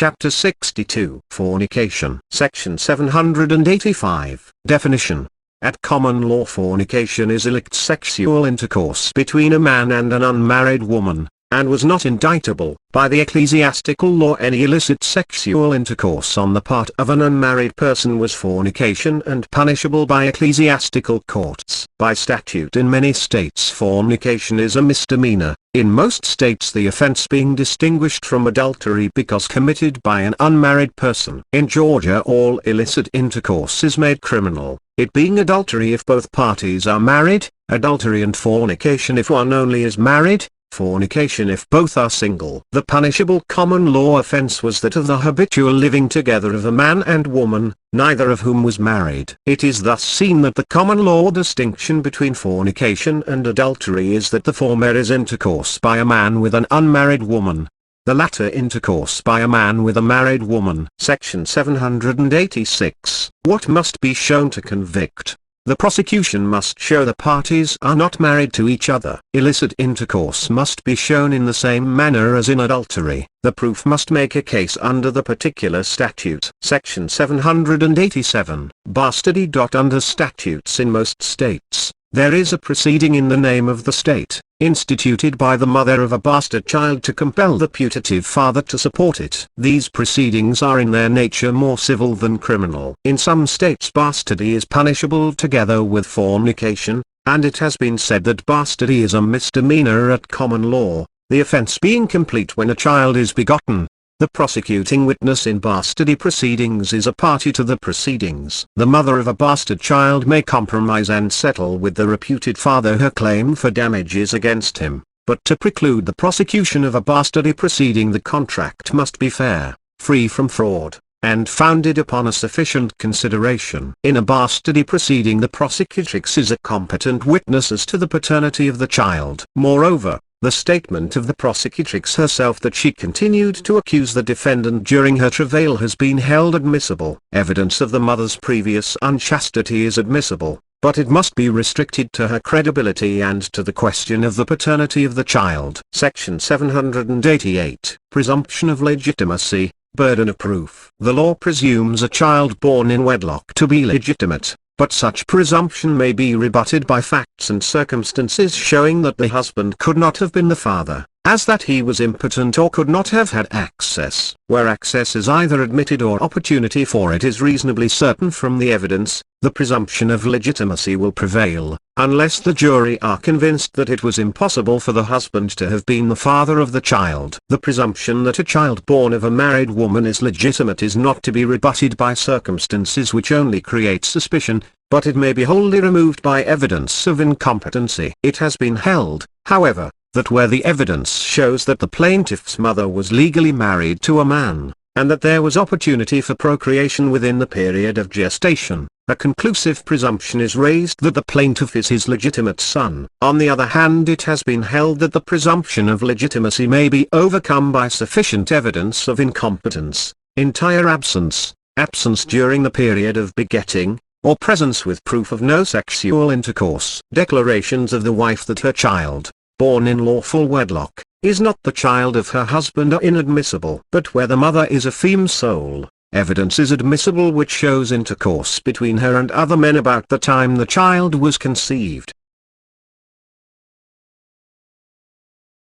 Chapter 62. Fornication. Section 785. Definition. At common law, fornication is illicit sexual intercourse between a man and an unmarried woman, and was not indictable by the ecclesiastical law. Any illicit sexual intercourse on the part of an unmarried person was fornication and punishable by ecclesiastical courts. By statute in many states, fornication is a misdemeanor, in most states the offense being distinguished from adultery because committed by an unmarried person. In Georgia, all illicit intercourse is made criminal, it being adultery if both parties are married, adultery and fornication if one only is married, fornication if both are single. The punishable common law offense was that of the habitual living together of a man and woman, neither of whom was married. It is thus seen that the common law distinction between fornication and adultery is that the former is intercourse by a man with an unmarried woman, the latter intercourse by a man with a married woman. Section 786. What must be shown to convict? The prosecution must show the parties are not married to each other. Illicit intercourse must be shown in the same manner as in adultery. The proof must make a case under the particular statute. Section 787. Bastardy. Under statutes in most states, there is a proceeding in the name of the state, instituted by the mother of a bastard child to compel the putative father to support it. These proceedings are in their nature more civil than criminal. In some states bastardy is punishable together with fornication, and it has been said that bastardy is a misdemeanor at common law, the offense being complete when a child is begotten. The prosecuting witness in bastardy proceedings is a party to the proceedings. The mother of a bastard child may compromise and settle with the reputed father her claim for damages against him, but to preclude the prosecution of a bastardy proceeding the contract must be fair, free from fraud, and founded upon a sufficient consideration. In a bastardy proceeding the prosecutrix is a competent witness as to the paternity of the child. Moreover, the statement of the prosecutrix herself that she continued to accuse the defendant during her travail has been held admissible. Evidence of the mother's previous unchastity is admissible, but it must be restricted to her credibility and to the question of the paternity of the child. Section 788. Presumption of legitimacy. Burden of proof. The law presumes a child born in wedlock to be legitimate, but such presumption may be rebutted by facts and circumstances showing that the husband could not have been the father, as that he was impotent or could not have had access. Where access is either admitted or opportunity for it is reasonably certain from the evidence, the presumption of legitimacy will prevail, unless the jury are convinced that it was impossible for the husband to have been the father of the child. The presumption that a child born of a married woman is legitimate is not to be rebutted by circumstances which only create suspicion, but it may be wholly removed by evidence of incompetency. It has been held, however, that where the evidence shows that the plaintiff's mother was legally married to a man, and that there was opportunity for procreation within the period of gestation, a conclusive presumption is raised that the plaintiff is his legitimate son. On the other hand, it has been held that the presumption of legitimacy may be overcome by sufficient evidence of incompetence, entire absence, absence during the period of begetting, or presence with proof of no sexual intercourse. Declarations of the wife that her child, born in lawful wedlock, is not the child of her husband are inadmissible. But where the mother is a feme sole, evidence is admissible which shows intercourse between her and other men about the time the child was conceived.